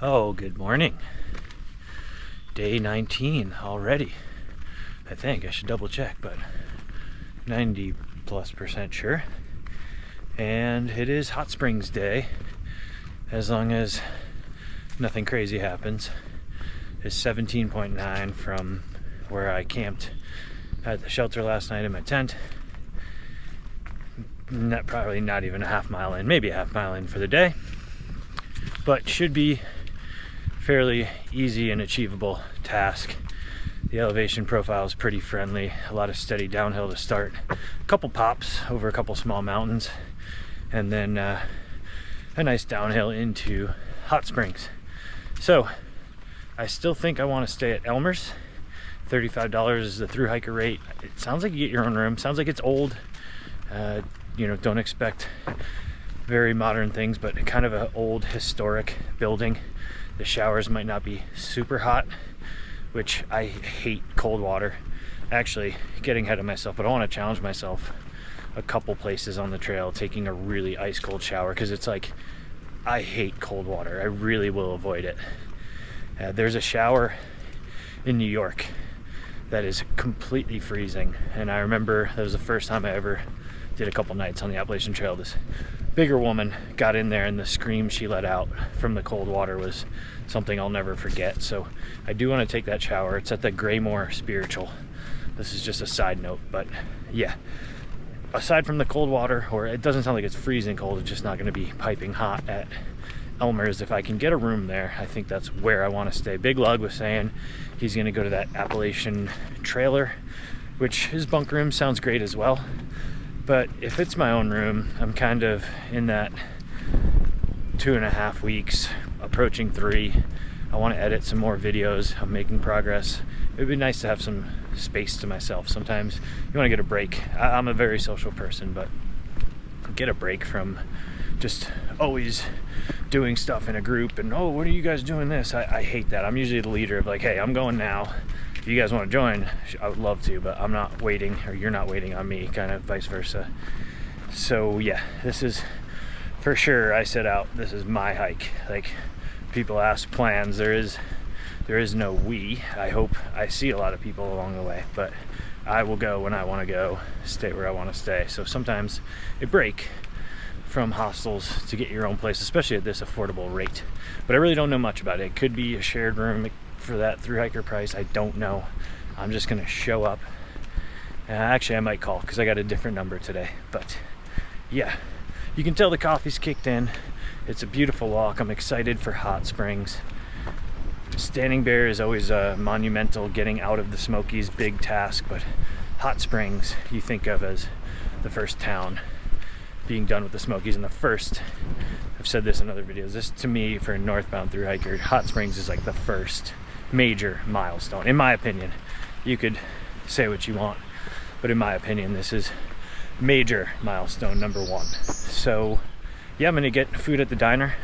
Oh, good morning. Day 19 already. I think I should double check, but 90+% sure. And it is Hot Springs Day, as long as nothing crazy happens. It's 17.9 from where I camped at the shelter last night in my tent. Probably not even a half mile in, maybe a half mile in for the day, but should be fairly easy and achievable task. The elevation profile is pretty friendly, a lot of steady downhill to start, a couple pops over a couple small mountains, and then a nice downhill into Hot Springs. So I still think I want to stay at Elmer's. $35 is the through hiker rate. It sounds like you get your own room, sounds like it's old. Don't expect very modern things, but kind of an old historic building. The showers might not be super hot, which I hate cold water. Actually, getting ahead of myself, but I want to challenge myself a couple places on the trail taking a really ice cold shower, because it's like, I hate cold water. I really will avoid it. There's a shower in New York that is completely freezing, and I remember that was the first time I ever did a couple nights on the Appalachian Trail. This bigger woman got in there, and the scream she let out from the cold water was something I'll never forget. So I do want to take that shower. It's at the Graymore Spiritual. This is just a side note, but yeah, aside from the cold water, or it doesn't sound like it's freezing cold, it's just not going to be piping hot at Elmer's. If I can get a room there, I think that's where I want to stay. Big Lug was saying he's going to go to that Appalachian trailer, which his bunk room sounds great as well. But if it's my own room, I'm kind of in that 2.5 weeks, approaching 3. I want to edit some more videos. I'm making progress. It would be nice to have some space to myself. Sometimes you want to get a break. I'm a very social person, but get a break from just always doing stuff in a group and, oh, what are you guys doing this? I hate that. I'm usually the leader of like, hey, I'm going now. If you guys want to join, I would love to, but I'm not waiting, or you're not waiting on me, kind of vice versa. So yeah, this is for sure, I set out, this is my hike. Like, people ask plans, there is no we. I hope I see a lot of people along the way, but I will go when I want to go, stay where I want to stay. So sometimes a break from hostels to get your own place, especially at this affordable rate. But I really don't know much about it. It could be a shared room for that through hiker price. I don't know. I'm just gonna show up. Actually, I might call because I got a different number today. But yeah, you can tell the coffee's kicked in. It's a beautiful walk. I'm excited for Hot Springs. Standing Bear is always a monumental, getting out of the Smokies, big task, but Hot Springs you think of as the first town, being done with the Smokies, and the first, I've said this in other videos, this to me, for a northbound through hiker, Hot Springs is like the first major milestone, in my opinion. You could say what you want, but in my opinion, this is major milestone number 1. So yeah, I'm gonna get food at the diner,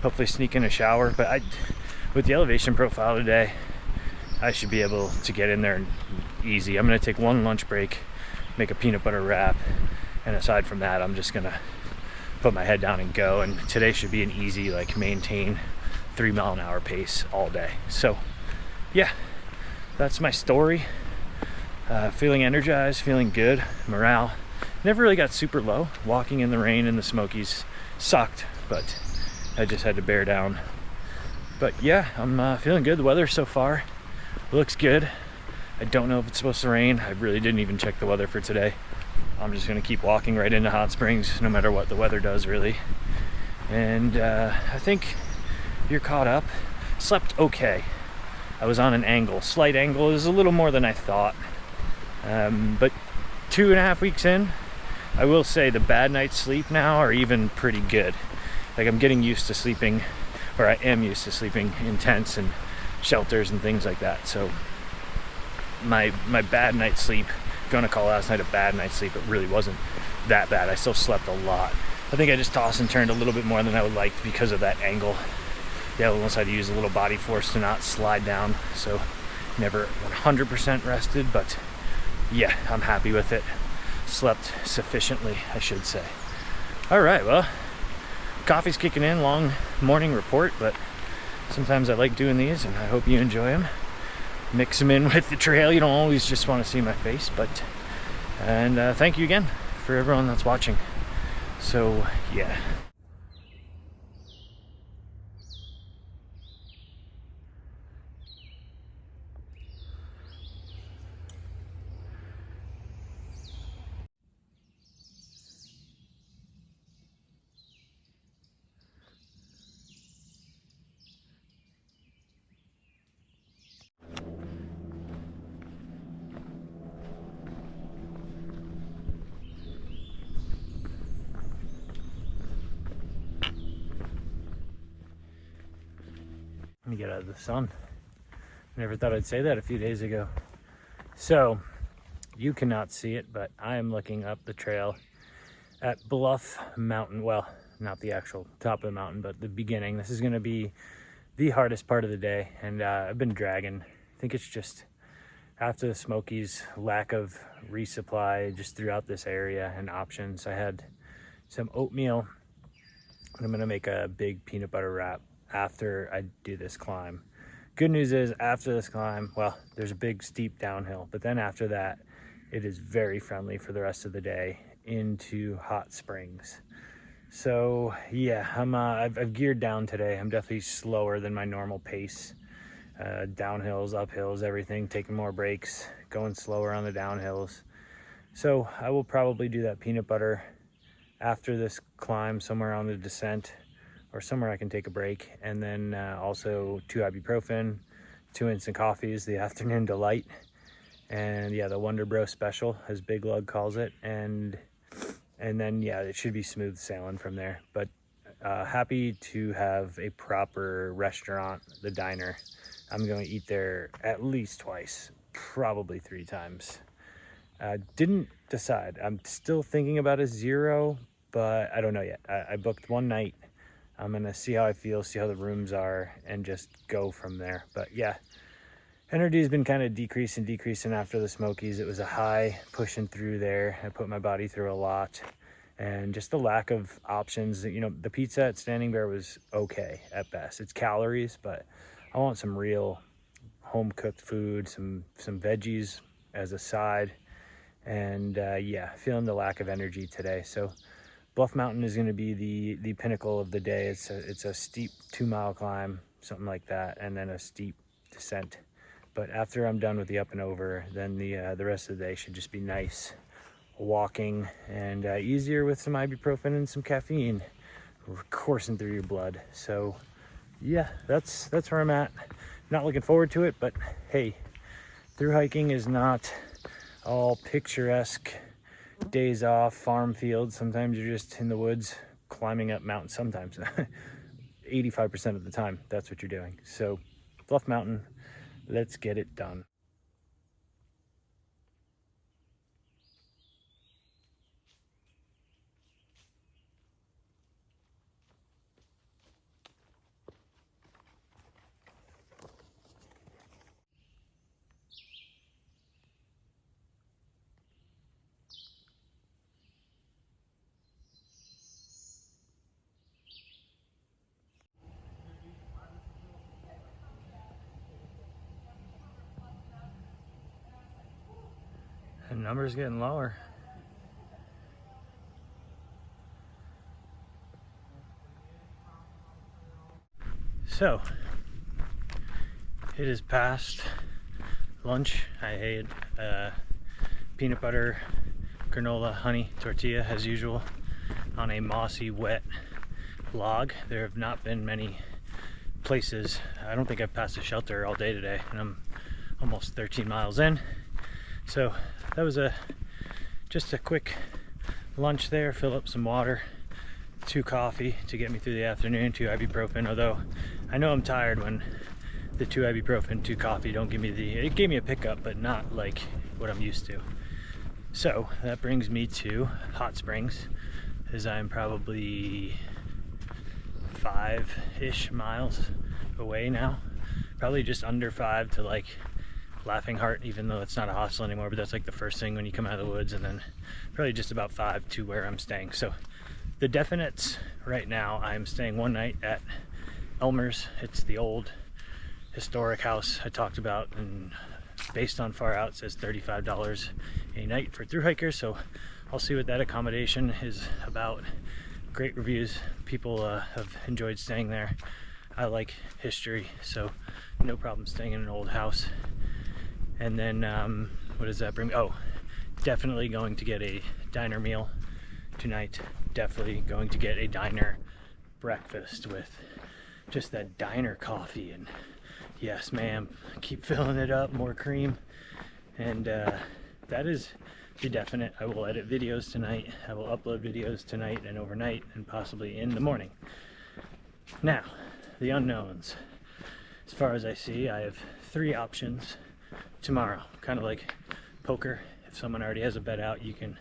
hopefully sneak in a shower, but with the elevation profile today, I should be able to get in there easy. I'm gonna take one lunch break, make a peanut butter wrap, and aside from that, I'm just gonna put my head down and go. And today should be an easy, like, maintain 3 mile an hour pace all day. So yeah, that's my story. Feeling energized, feeling good. Morale never really got super low. Walking in the rain in the Smokies sucked, but I just had to bear down. But yeah, I'm feeling good. The weather so far looks good. I don't know if it's supposed to rain. I really didn't even check the weather for today. I'm just gonna keep walking right into Hot Springs no matter what the weather does, really. And I think you're caught up. Slept okay. I was on an angle, slight angle. It was a little more than I thought. But 2.5 weeks in, I will say the bad night's sleep now are even pretty good. Like, I'm getting used to sleeping, or I am used to sleeping in tents and shelters and things like that. So my bad night's sleep, if you want to call last night a bad night's sleep, it really wasn't that bad. I still slept a lot. I think I just tossed and turned a little bit more than I would like because of that angle. Yeah, I almost had to use a little body force to not slide down, so never 100% rested, but yeah, I'm happy with it. Slept sufficiently, I should say. All right, well, coffee's kicking in, long morning report, but sometimes I like doing these, and I hope you enjoy them. Mix them in with the trail. You don't always just want to see my face, but thank you again for everyone that's watching. So yeah. Let me get out of the sun. Never thought I'd say that a few days ago. So, you cannot see it, but I am looking up the trail at Bluff Mountain. Well, not the actual top of the mountain, but the beginning. This is going to be the hardest part of the day, and I've been dragging. I think it's just after the Smokies, lack of resupply just throughout this area and options. I had some oatmeal, and I'm going to make a big peanut butter wrap after I do this climb. Good news is, after this climb, well, there's a big steep downhill, but then after that, it is very friendly for the rest of the day into hot springs. So yeah, I've geared down today. I'm definitely slower than my normal pace. Downhills, uphills, everything, taking more breaks, going slower on the downhills. So I will probably do that peanut butter after this climb, somewhere on the descent, or somewhere I can take a break. And then also 2 ibuprofen, 2 instant coffees, the afternoon delight, and yeah, the Wonder Bro special, as Big Lug calls it. And then yeah, it should be smooth sailing from there. But happy to have a proper restaurant, the diner. I'm going to eat there at least twice, probably 3 times. Didn't decide. I'm still thinking about a 0, but I don't know yet. I booked 1 night. I'm gonna see how I feel, see how the rooms are, and just go from there. But yeah, energy has been kind of decreasing after the Smokies. It was a high pushing through there. I put my body through a lot, and just the lack of options. You know, the pizza at Standing Bear was okay at best. It's calories, but I want some real home cooked food, some veggies as a side, and yeah, feeling the lack of energy today. So Bluff Mountain is going to be the pinnacle of the day. It's a steep 2-mile climb, something like that, and then a steep descent. But after I'm done with the up and over, then the rest of the day should just be nice walking and easier with some ibuprofen and some caffeine coursing through your blood. So yeah, that's where I'm at. Not looking forward to it, but hey, through hiking is not all picturesque days off, farm fields. Sometimes you're just in the woods climbing up mountains. Sometimes 85% of the time that's what you're doing. So Bluff Mountain, let's get it done. The number's getting lower. So, it is past lunch. I ate peanut butter, granola, honey, tortilla as usual on a mossy, wet log. There have not been many places. I don't think I've passed a shelter all day today, and I'm almost 13 miles in. So that was just a quick lunch there. Fill up some water, 2 coffee to get me through the afternoon, 2 ibuprofen, although I know I'm tired when the 2 ibuprofen, 2 coffee don't give me it gave me a pickup, but not like what I'm used to. So that brings me to hot springs, as I'm probably 5-ish miles away now. Probably just under 5 to like Laughing Heart, even though it's not a hostel anymore, but that's like the first thing when you come out of the woods, and then probably just about 5 to where I'm staying. So the definites right now, I'm staying 1 night at Elmer's. It's the old historic house I talked about, and based on Far Out says $35 a night for through hikers, so I'll see what that accommodation is about. Great reviews. People have enjoyed staying there. I like history, so no problem staying in an old house. And then what does that bring me? Oh, definitely going to get a diner meal tonight. Definitely going to get a diner breakfast with just that diner coffee, and yes ma'am, keep filling it up, more cream. And that is the definite. I will edit videos tonight. I will upload videos tonight and overnight and possibly in the morning. Now, the unknowns. As far as I see, I have 3 options tomorrow. Kind of like poker. If someone already has a bet out, you can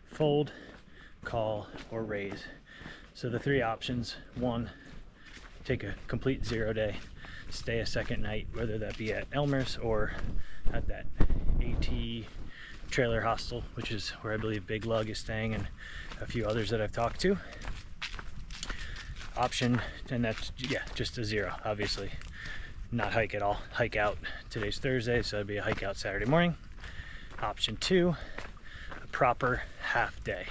fold, call, or raise. So the 3 options: 1, take a complete 0 day, stay a second night, whether that be at Elmer's or at that AT trailer hostel, which is where I believe Big Lug is staying, and a few others that I've talked to. Option, and that's, yeah, just a 0, obviously. Not hike at all, hike out. Today's Thursday, so it'd be a hike out Saturday morning. Option 2, a proper half day.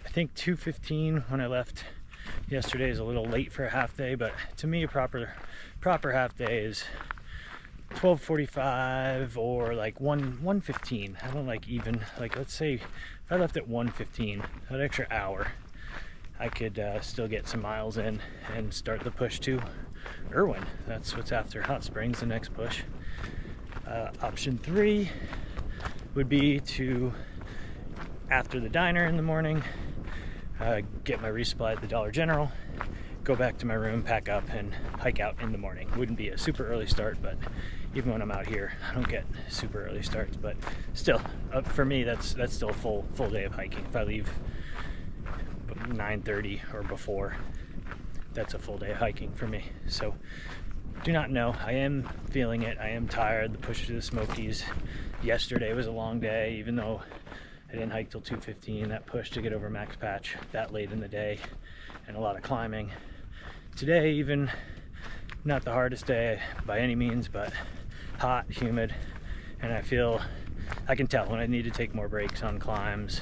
I think 2:15 when I left yesterday is a little late for a half day, but to me a proper half day is 12:45 or like 1:15. I don't like even, like, let's say if I left at 1:15, that extra hour, I could still get some miles in and start the push to Irwin. That's what's after Hot Springs, the next push. Option 3 would be to, after the diner in the morning, get my resupply at the Dollar General, go back to my room, pack up, and hike out in the morning. Wouldn't be a super early start, but even when I'm out here, I don't get super early starts. But still, for me, that's still a full day of hiking. If I leave 9:30 or before, that's a full day of hiking for me. So do not know. I am feeling it. I am tired. The push to the Smokies yesterday was a long day, even though I didn't hike till 2:15. That push to get over Max Patch that late in the day, and a lot of climbing. Today, even not the hardest day by any means, but hot, humid, and I can tell when I need to take more breaks on climbs.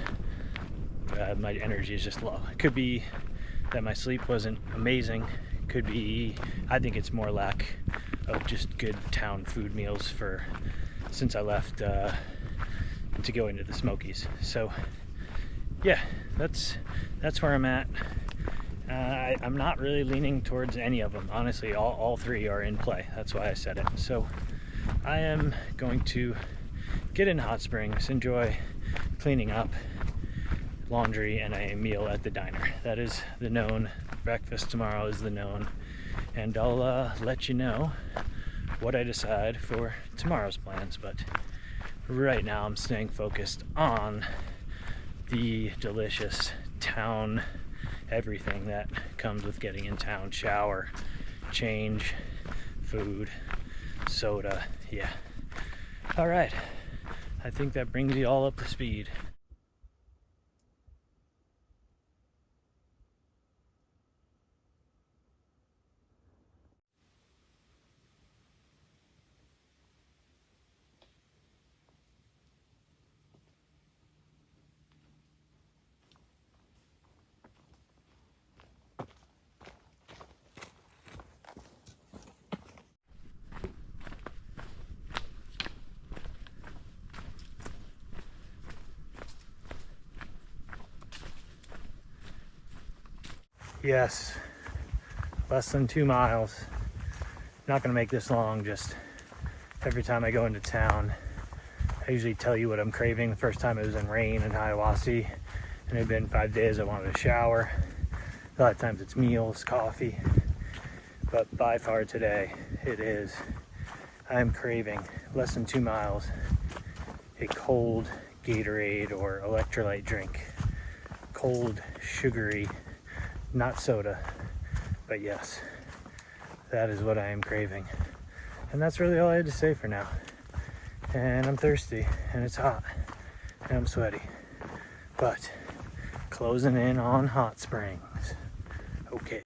My energy is just low. It could be that my sleep wasn't amazing. Could be, I think it's more lack of just good town food meals since I left to go into the Smokies. So yeah, that's where I'm at. I'm not really leaning towards any of them, honestly. All 3 are in play. That's why I said it. So I am going to get in Hot Springs, enjoy cleaning up, laundry, and a meal at the diner. That is the known. Breakfast tomorrow is the known, and I'll let you know what I decide for tomorrow's plans. But right now I'm staying focused on the delicious town everything that comes with getting in town: shower, change, food, soda. Yeah. All right, I think that brings you all up to speed. Yes, less than 2 miles. Not gonna make this long, just every time I go into town, I usually tell you what I'm craving. The first time it was in rain in Hiawassee, and it had been 5 days I wanted a shower. A lot of times it's meals, coffee, but by far today it is, I'm craving less than 2 miles, a cold Gatorade or electrolyte drink. Cold, sugary, not soda, but yes, that is what I am craving. And that's really all I had to say for now. And I'm thirsty, and it's hot, and I'm sweaty, but closing in on Hot Springs. Okay.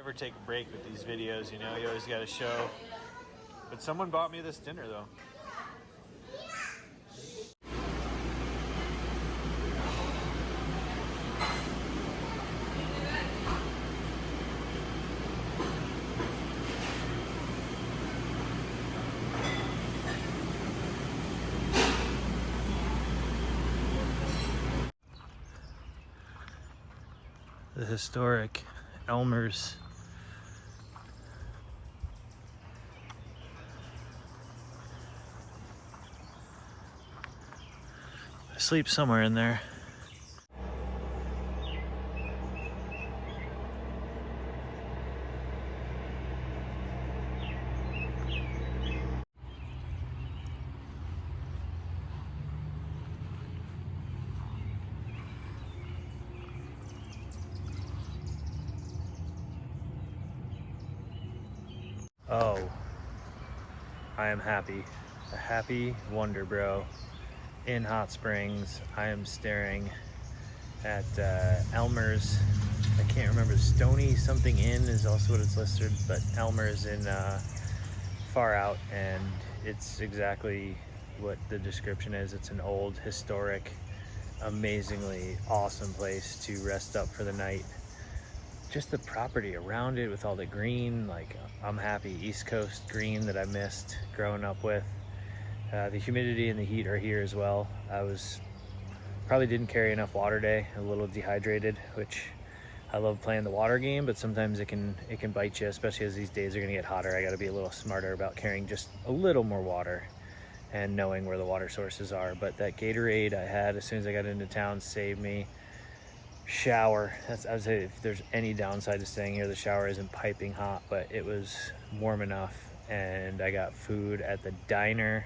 Never take a break with these videos, you know, you always got to show. But someone bought me this dinner though. The historic Elmer's. I sleep somewhere in there. Oh, I am happy. A happy wonder bro in Hot Springs. I am staring at Elmer's. I can't remember, Stony something Inn is also what it's listed, but Elmer's in Far Out, and it's exactly what the description is. It's an old, historic, amazingly awesome place to rest up for the night. Just the property around it with all the green, like I'm happy. East Coast green that I missed growing up with. The humidity and the heat are here as well. Probably didn't carry enough water today, a little dehydrated, which I love playing the water game, but sometimes it can bite you, especially as these days are gonna get hotter. I gotta be a little smarter about carrying just a little more water and knowing where the water sources are. But that Gatorade I had as soon as I got into town saved me. Shower, I would say if there's any downside to staying here, the shower isn't piping hot, but it was warm enough. And I got food at the diner.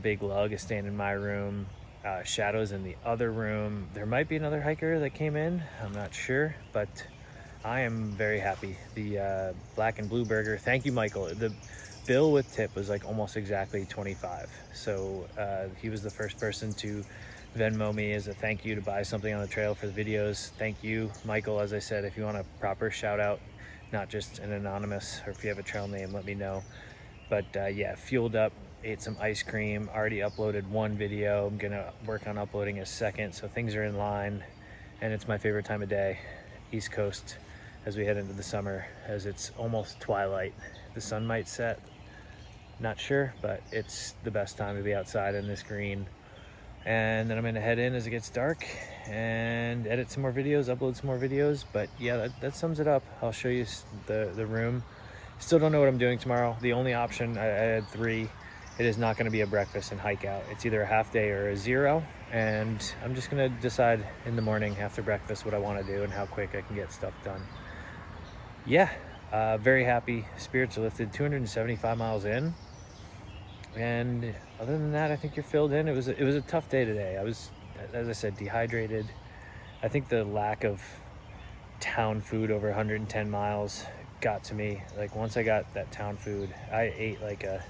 Big Lug is staying in my room. Shadow's in the other room. There might be another hiker that came in, I'm not sure, but I am very happy. The black and blue burger, thank you Michael. The bill with tip was like almost exactly 25, so he was the first person to Venmo me as a thank you to buy something on the trail for the videos. Thank you, Michael. As I said, if you want a proper shout out, not just an anonymous, or if you have a trail name, let me know. But yeah, fueled up, ate some ice cream, already uploaded one video. I'm gonna work on uploading a second, so things are in line. And it's my favorite time of day, East Coast, as we head into the summer, as it's almost twilight. The sun might set, not sure, but it's the best time to be outside in this green. And then I'm gonna head in as it gets dark and edit some more videos, upload some more videos. But yeah, that sums it up. I'll show you the room. Still don't know what I'm doing tomorrow. The only option, I had 3. It is not gonna be a breakfast and hike out. It's either a half day or a 0. And I'm just gonna decide in the morning after breakfast what I wanna do and how quick I can get stuff done. Yeah, very happy. Spirits are lifted, 275 miles in. And other than that, I think you're filled in. It was a tough day today. I was, as I said, dehydrated. I think the lack of town food over 110 miles got to me. Like once I got that town food, I ate like a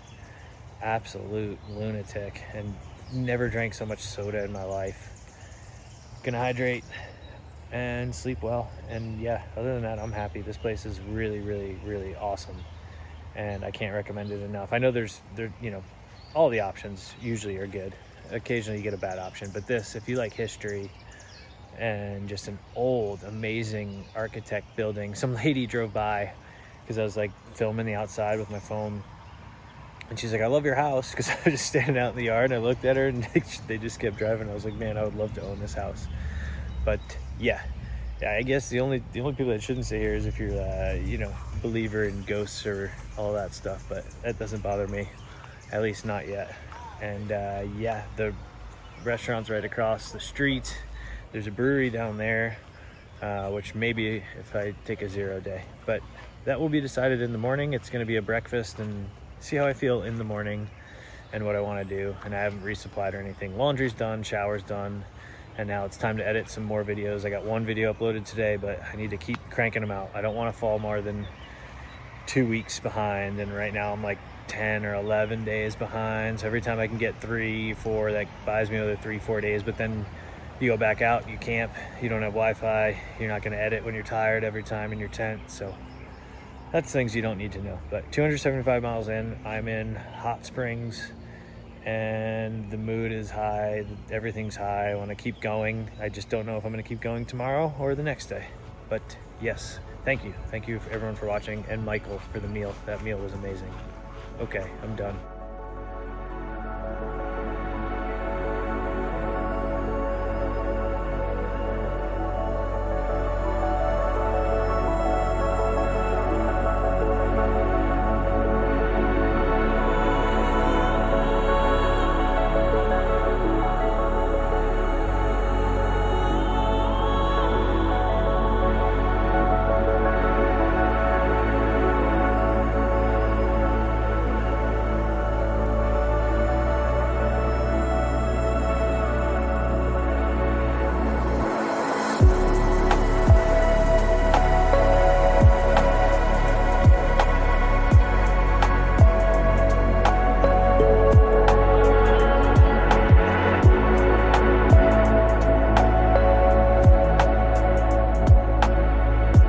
absolute lunatic and never drank so much soda in my life. Gonna hydrate and sleep well. And yeah, other than that, I'm happy. This place is really, really, really awesome. And I can't recommend it enough. I know you know, all the options usually are good. Occasionally you get a bad option, but this, if you like history and just an old, amazing architect building. Some lady drove by because I was like filming the outside with my phone. And she's like, I love your house, because I was just standing out in the yard and I looked at her and they just kept driving. I was like, man, I would love to own this house. But yeah, I guess the only people that shouldn't stay here is if you're you know, believer in ghosts or all that stuff, but that doesn't bother me, at least not yet. And yeah, the restaurant's right across the street. There's a brewery down there, which maybe if I take a 0 day, but that will be decided in the morning. It's going to be a breakfast and see how I feel in the morning and what I want to do. And I haven't resupplied or anything. Laundry's done, shower's done. And now it's time to edit some more videos. I got one video uploaded today, but I need to keep cranking them out. I don't want to fall more than 2 weeks behind. And right now I'm like 10 or 11 days behind. So every time I can get 3, 4, that buys me another 3, 4 days. But then You go back out, you camp, you don't have Wi-Fi, you're not gonna edit when you're tired every time in your tent, so that's things you don't need to know. But 275 miles in, I'm in hot springs, and the mood is high, everything's high. I wanna keep going. I just don't know if I'm gonna keep going tomorrow or the next day. But yes, thank you. Thank you everyone for watching, and Michael for the meal. That meal was amazing. Okay, I'm done.